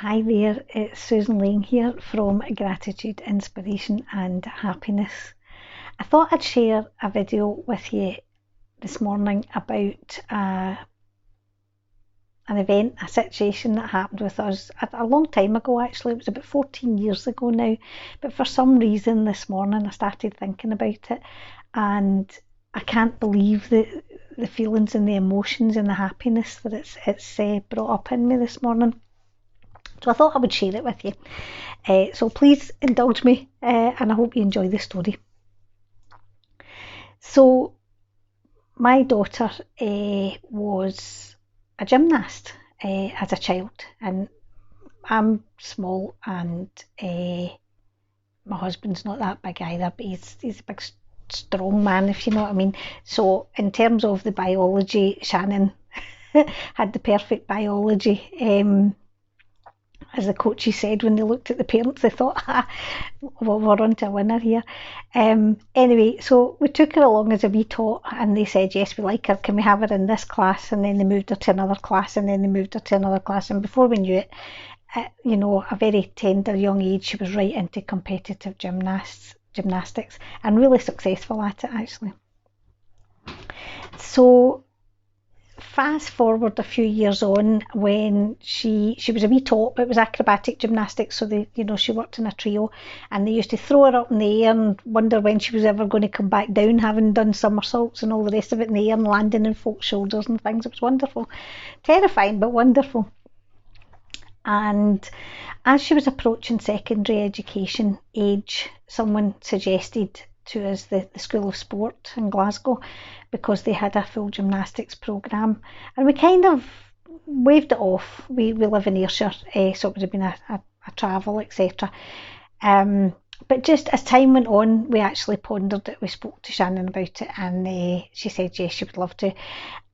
Hi there, it's Susan Lane here from Gratitude, Inspiration and Happiness. I thought I'd share a video with you this morning about an event, a situation that happened with us a long time ago actually. It was about 14 years ago now, but for some reason this morning I started thinking about it and I can't believe the feelings and the emotions and the happiness that it's brought up in me this morning. So I thought I would share it with you. So please indulge me and I hope you enjoy the story. So my daughter was a gymnast as a child, and I'm small and my husband's not that big either, but he's a big strong man, if you know what I mean. So in terms of the biology, Shannon had the perfect biology. As the coaches said, when they looked at the parents, they thought, well, we're on to a winner here. Anyway, so we took her along as a wee tot, and they said, yes, we like her, can we have her in this class? And then they moved her to another class, and then they moved her to another class. And before we knew it, at a very tender young age, she was right into competitive gymnastics, and really successful at it, actually. So fast forward a few years on, when she was a wee tot, but it was acrobatic gymnastics, so she worked in a trio, and they used to throw her up in the air and wonder when she was ever going to come back down, having done somersaults and all the rest of it in the air and landing in folks' shoulders and things. It was wonderful, terrifying but wonderful. And as she was approaching secondary education age, someone suggested to us the School of Sport in Glasgow, because they had a full gymnastics programme, and we kind of waved it off. We live in Ayrshire, so it would have been a travel, etc. But just as time went on, we actually pondered it. We spoke to Shannon about it, and she said yes, she would love to.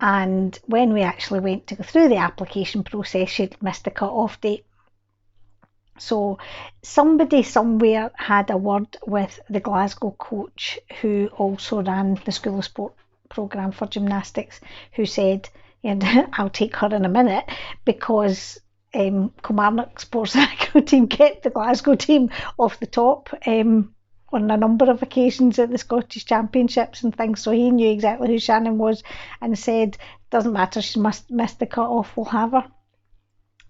And when we actually went to go through the application process, she'd missed the cut-off date. So somebody somewhere had a word with the Glasgow coach, who also ran the School of Sport programme for gymnastics, who said, I'll take her in a minute, because Kilmarnock Sports Acro team kept the Glasgow team off the top on a number of occasions at the Scottish Championships and things. So he knew exactly who Shannon was and said, doesn't matter, she missed the cut-off, we'll have her.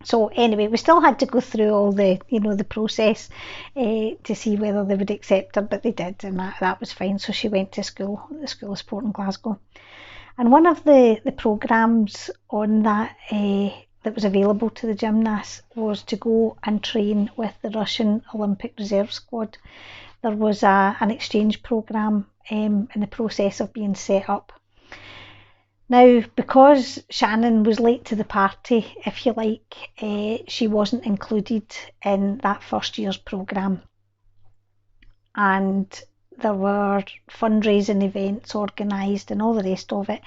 So anyway, we still had to go through all the process to see whether they would accept her, but they did, and that was fine. So she went to the School of Sport in Glasgow. And one of the programmes on that that was available to the gymnasts was to go and train with the Russian Olympic Reserve Squad. There was an exchange programme in the process of being set up. Now, because Shannon was late to the party, if you like, she wasn't included in that first year's programme. And there were fundraising events organised and all the rest of it.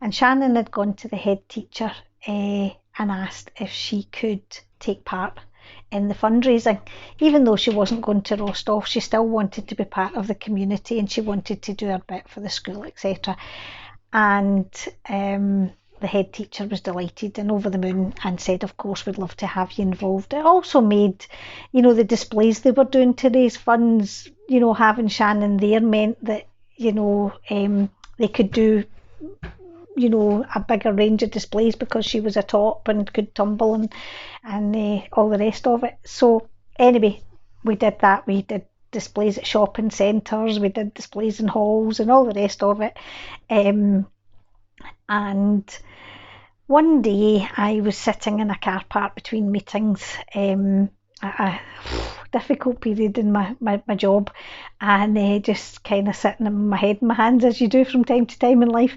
And Shannon had gone to the head teacher and asked if she could take part in the fundraising. Even though she wasn't going to Rostov, she still wanted to be part of the community, and she wanted to do her bit for the school, etc. And the head teacher was delighted and over the moon and said, of course, we'd love to have you involved. It also made, the displays they were doing to raise funds, having Shannon there meant that, they could do, a bigger range of displays, because she was a top and could tumble and all the rest of it. So anyway, we did that. We did displays at shopping centres, we did displays in halls and all the rest of it. And one day I was sitting in a car park between meetings, at a difficult period in my job, and just kind of sitting in my head in my hands, as you do from time to time in life.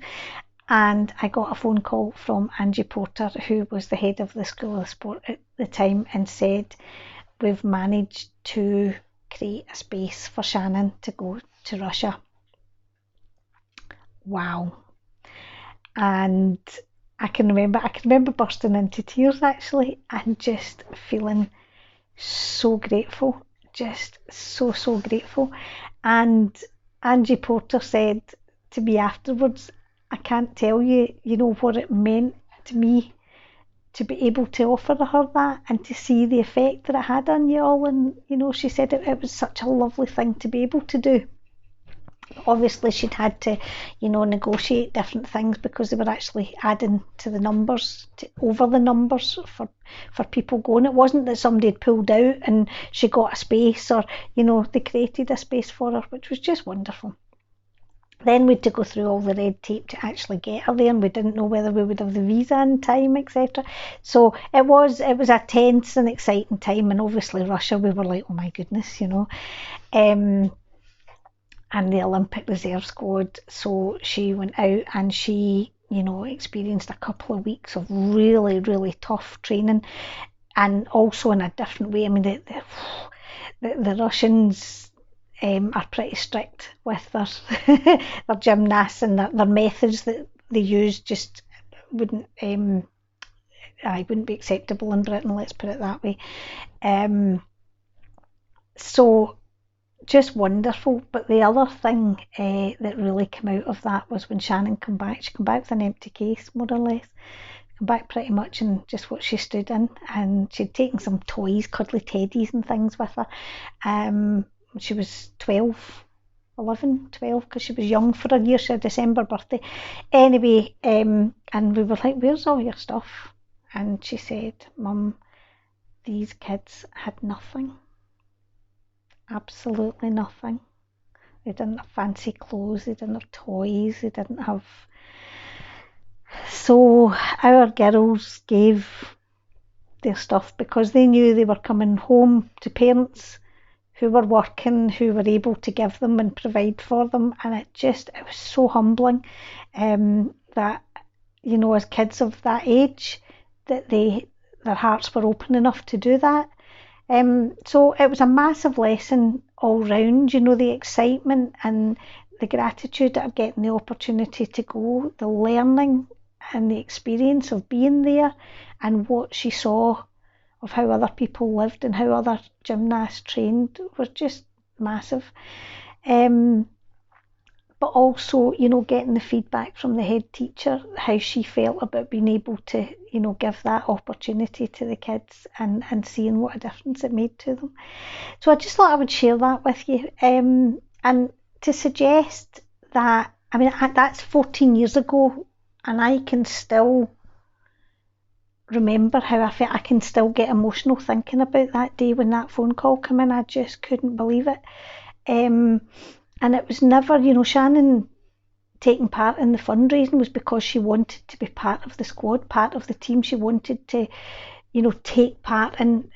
And I got a phone call from Angie Porter, who was the head of the School of Sport at the time, and said, we've managed to create a space for Shannon to go to Russia. Wow. And I can remember bursting into tears, actually, and just feeling so grateful, just so grateful. And Angie Porter said to me afterwards, I can't tell you, what it meant to me to be able to offer her that and to see the effect that it had on you all. And, you know, she said it was such a lovely thing to be able to do. Obviously, she'd had to, you know, negotiate different things because they were actually adding to the numbers, over the numbers for people going. It wasn't that somebody had pulled out and she got a space, or, you know, they created a space for her, which was just wonderful. Then we had to go through all the red tape to actually get her there, and we didn't know whether we would have the visa in time, etc. So it was a tense and exciting time, and obviously Russia, we were like, oh my goodness, you know. And the Olympic reserve squad. So she went out and she, you know, experienced a couple of weeks of really, really tough training, and also in a different way. I mean, the Russians are pretty strict with their their gymnasts, and their methods that they use just wouldn't be acceptable in Britain. Let's put it that way. So just wonderful. But the other thing that really came out of that was when Shannon came back. She came back with an empty case, more or less. Came back pretty much in just what she stood in, and she'd taken some toys, cuddly teddies and things with her. She was 12, because she was young for a year. She had a December birthday. Anyway, and we were like, where's all your stuff? And she said, Mum, these kids had nothing. Absolutely nothing. They didn't have fancy clothes, they didn't have toys, they didn't have... So our girls gave their stuff because they knew they were coming home to parents who were working, who were able to give them and provide for them. And it was so humbling that, you know, as kids of that age, that their hearts were open enough to do that. So it was a massive lesson all round, you know, the excitement and the gratitude of getting the opportunity to go, the learning and the experience of being there, and what she saw of how other people lived and how other gymnasts trained was just massive. But also, you know, getting the feedback from the head teacher, how she felt about being able to, you know, give that opportunity to the kids, and seeing what a difference it made to them. So I just thought I would share that with you. And to suggest that, I mean, that's 14 years ago, and I can still remember how I felt. I can still get emotional thinking about that day when that phone call came in. I just couldn't believe it. And it was never, you know, Shannon taking part in the fundraising was because she wanted to be part of the squad, part of the team. She wanted to, you know, take part and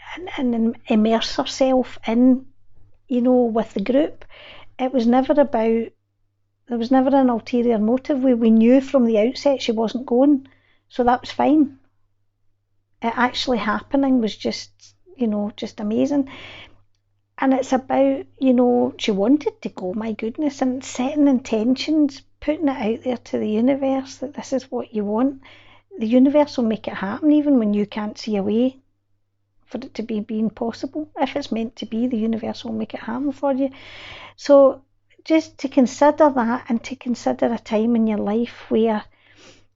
immerse herself in, you know, with the group. It was never about, there was never an ulterior motive. We knew from the outset she wasn't going, so that was fine. It actually happening was just, you know, just amazing. And it's about, you know, she wanted to go, my goodness, and setting intentions, putting it out there to the universe that this is what you want. The universe will make it happen even when you can't see a way for it to be being possible. If it's meant to be, the universe will make it happen for you. So just to consider that, and to consider a time in your life where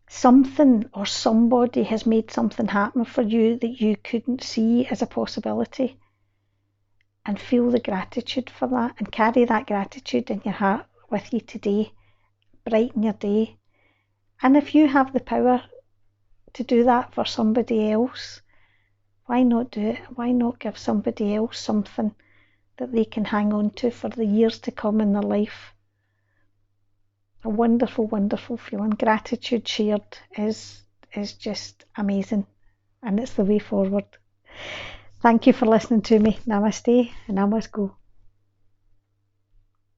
something or somebody has made something happen for you that you couldn't see as a possibility, and feel the gratitude for that, and carry that gratitude in your heart with you today. Brighten your day. And if you have the power to do that for somebody else, why not do it? Why not give somebody else something that they can hang on to for the years to come in their life? A wonderful, wonderful feeling. Gratitude shared is just amazing, and it's the way forward. Thank you for listening to me. Namaste, and I must go.